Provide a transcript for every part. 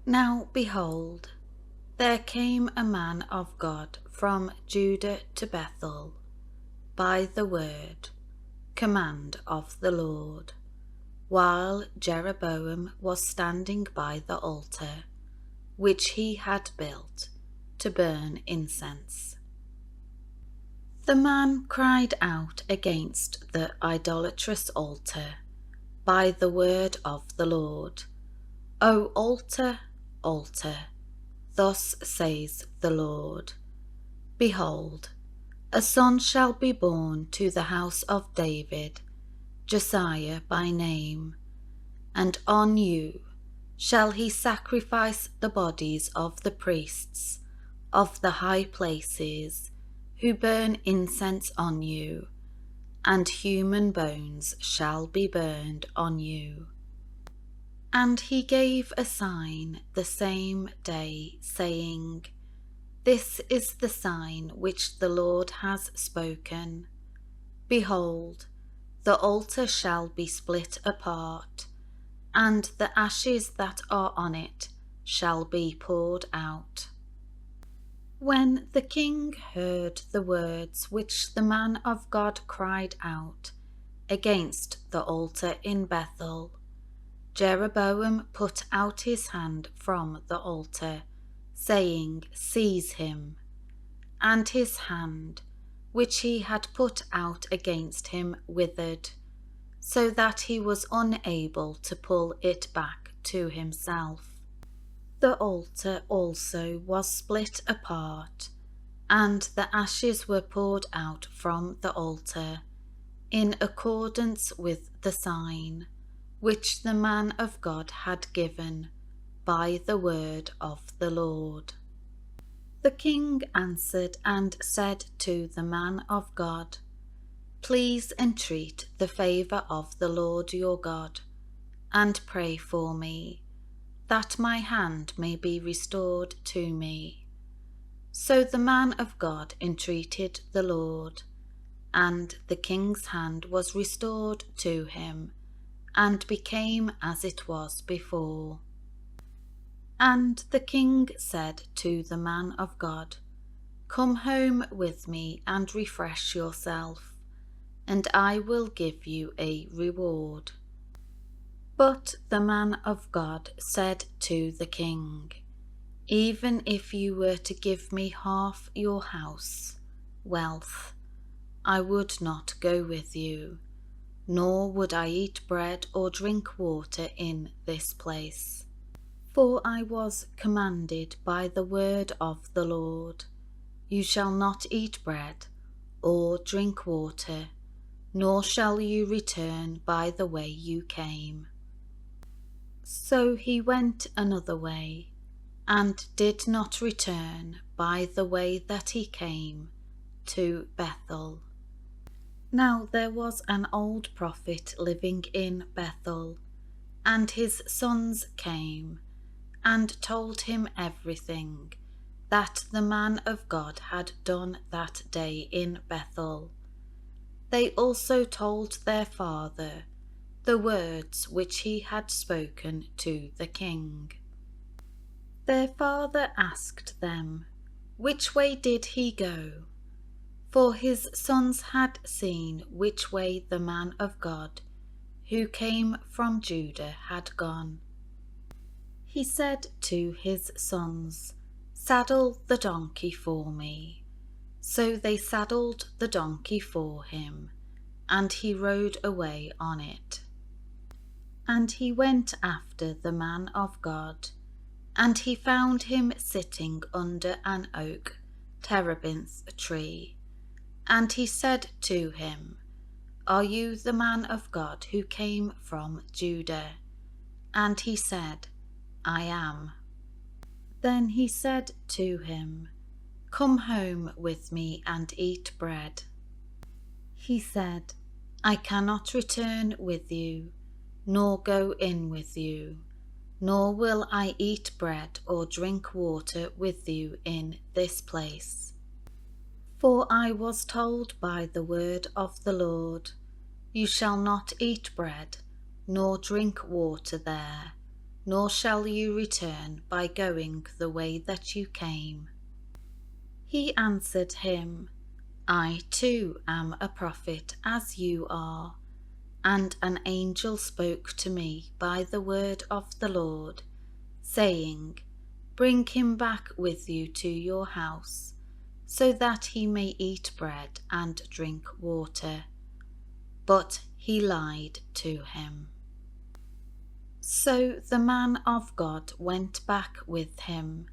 Now behold, there came a man of God from Judah to Bethel, by the command of the Lord, while Jeroboam was standing by the altar, which he had built to burn incense. The man cried out against the idolatrous altar by the word of the Lord, O altar, altar, thus says the Lord, behold, a son shall be born to the house of David, Josiah by name, and on you shall he sacrifice the bodies of the priests of the high places, who burn incense on you, and human bones shall be burned on you. And he gave a sign the same day, saying, This is the sign which the Lord has spoken. Behold, the altar shall be split apart, and the ashes that are on it shall be poured out. When the king heard the words which the man of God cried out against the altar in Bethel, Jeroboam put out his hand from the altar, saying, Seize him. And his hand, which he had put out against him, withered, so that he was unable to pull it back to himself. The altar also was split apart, and the ashes were poured out from the altar, in accordance with the sign which the man of God had given by the word of the Lord. The king answered and said to the man of God, Please entreat the favour of the Lord your God, and pray for me, that my hand may be restored to me. So the man of God entreated the Lord, and the king's hand was restored to him, and became as it was before. And the king said to the man of God, Come home with me and refresh yourself, and I will give you a reward. But the man of God said to the king, Even if you were to give me half your house, wealth, I would not go with you, nor would I eat bread or drink water in this place. For I was commanded by the word of the Lord, You shall not eat bread or drink water, nor shall you return by the way you came. So he went another way, and did not return by the way that he came to Bethel. Now there was an old prophet living in Bethel, and his sons came and told him everything that the man of God had done that day in Bethel. They also told their father the words which he had spoken to the king. Their father asked them, Which way did he go? For his sons had seen which way the man of God, who came from Judah, had gone. He said to his sons, Saddle the donkey for me. So they saddled the donkey for him, and he rode away on it. And he went after the man of God, and he found him sitting under an oak terebinth tree. And he said to him, Are you the man of God who came from Judah? And he said, I am. Then he said to him, Come home with me and eat bread. He said, I cannot return with you, nor go in with you, nor will I eat bread or drink water with you in this place. For I was told by the word of the Lord, You shall not eat bread, nor drink water there, nor shall you return by going the way that you came." He answered him, "I too am a prophet as you are, and an angel spoke to me by the word of the Lord, saying, Bring him back with you to your house, so that he may eat bread and drink water." But he lied to him. So the man of God went back with him,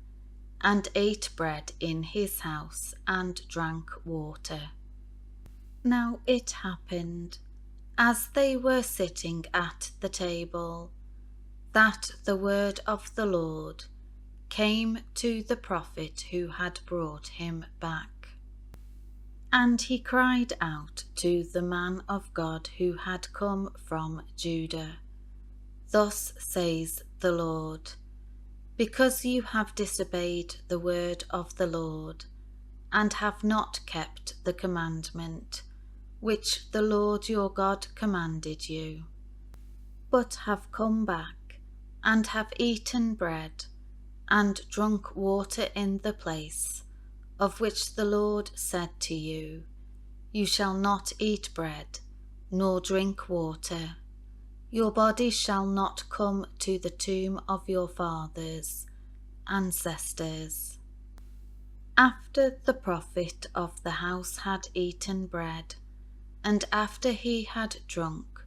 and ate bread in his house and drank water. Now it happened, as they were sitting at the table, that the word of the Lord came to the prophet who had brought him back. And he cried out to the man of God who had come from Judah, "Thus says the Lord, because you have disobeyed the word of the Lord, and have not kept the commandment which the Lord your God commanded you, but have come back, and have eaten bread, and drunk water in the place of which the Lord said to you, You shall not eat bread, nor drink water. Your body shall not come to the tomb of your fathers, ancestors." After the prophet of the house had eaten bread, and after he had drunk,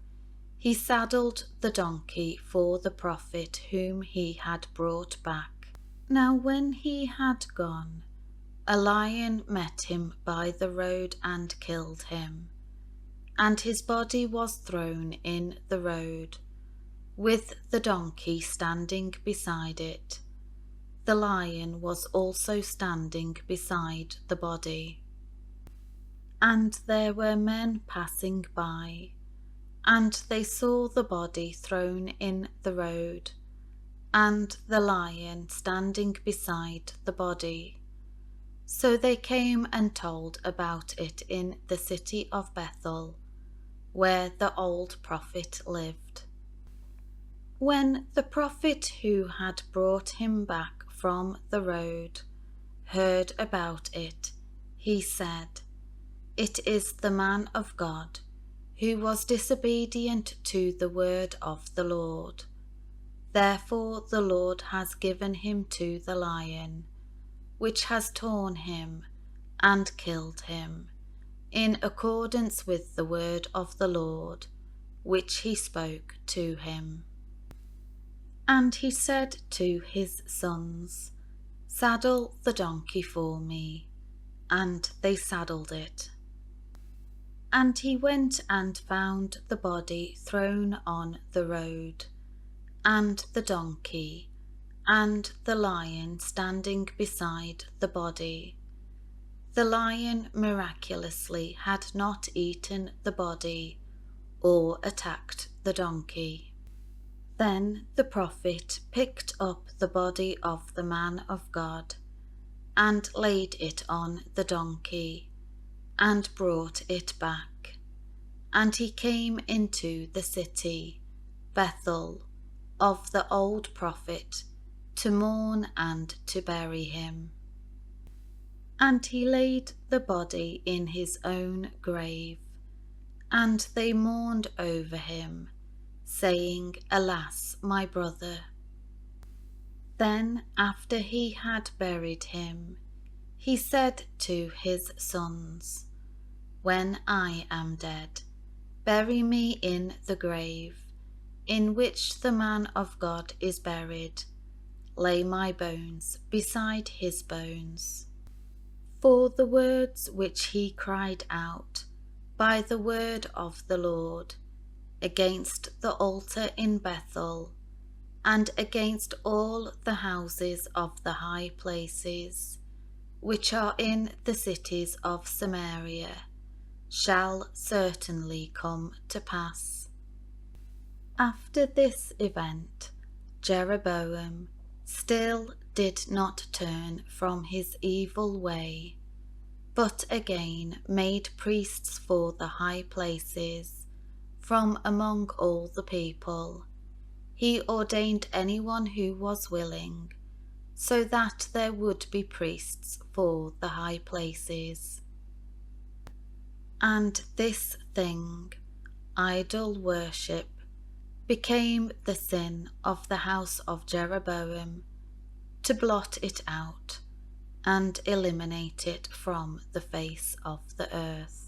he saddled the donkey for the prophet whom he had brought back. Now when he had gone, a lion met him by the road and killed him, and his body was thrown in the road, with the donkey standing beside it. The lion was also standing beside the body. And there were men passing by, and they saw the body thrown in the road, and the lion standing beside the body. So they came and told about it in the city of Bethel, where the old prophet lived. When the prophet who had brought him back from the road heard about it, he said, "It is the man of God who was disobedient to the word of the Lord. Therefore the Lord has given him to the lion, which has torn him and killed him, in accordance with the word of the Lord, which he spoke to him." And he said to his sons, "Saddle the donkey for me." And they saddled it. And he went and found the body thrown on the road, and the donkey, and the lion standing beside the body. The lion miraculously had not eaten the body or attacked the donkey. Then the prophet picked up the body of the man of God and laid it on the donkey and brought it back. And he came into the city, Bethel, of the old prophet, to mourn and to bury him. And he laid the body in his own grave, and they mourned over him, saying, "Alas, my brother." Then, after he had buried him, he said to his sons, "When I am dead, bury me in the grave in which the man of God is buried. Lay my bones beside his bones." For the words which he cried out by the word of the Lord against the altar in Bethel, and against all the houses of the high places, which are in the cities of Samaria, shall certainly come to pass. After this event, Jeroboam still did not turn from his evil way, but again made priests for the high places from among all the people. He ordained anyone who was willing, so that there would be priests for the high places. And this thing, idol worship, became the sin of the house of Jeroboam, to blot it out and eliminate it from the face of the earth.